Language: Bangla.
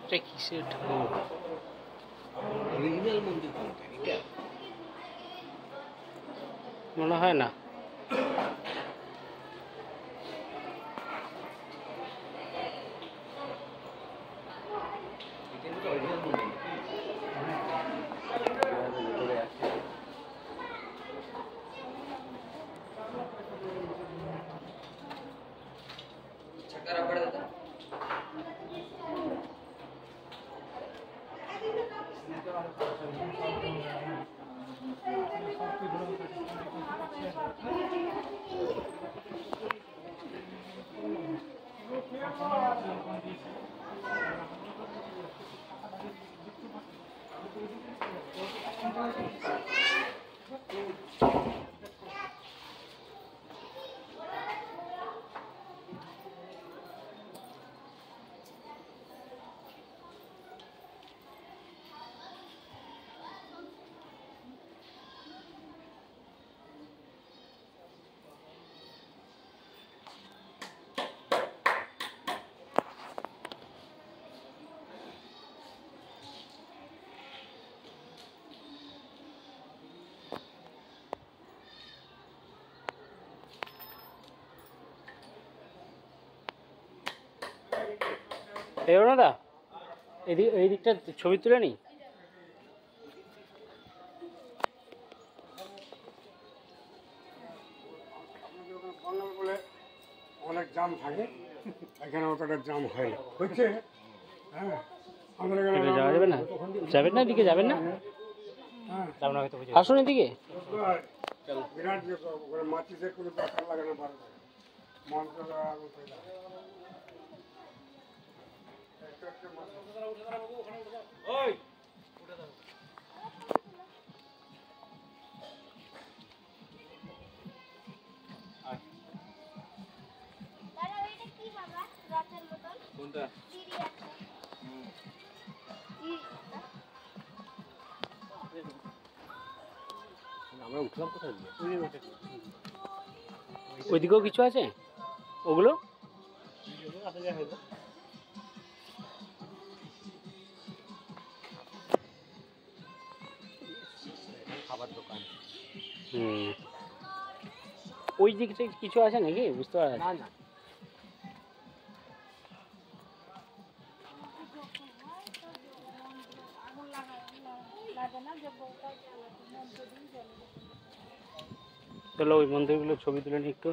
এটা কিসের ঠাকুর? অরিজিনাল মন্দির কোনটা? এটা মনে হয় না। দাদা এই দিকটা ছবি তুলে নি। অনেক জাম থাকে, এখানে অতটা জাম হয় না, হচ্ছে। হ্যাঁ, যাওয়া যাবে না? যাবেন না এদিকে? যাবেন না? আসুন এদিকে। বিরাট মাটিতে কোনো দরকার লাগে না, মন্ত্র আমরা উঠলাম কোথায়? ওইদিকেও কিছু আছে, ওগুলো খাবার দোকান। ওই দিকটা কিছু আছে নাকি? বুঝতে পারছি না। না, চলো ওই মন্দিরগুলো ছবি তুলে নি একটু।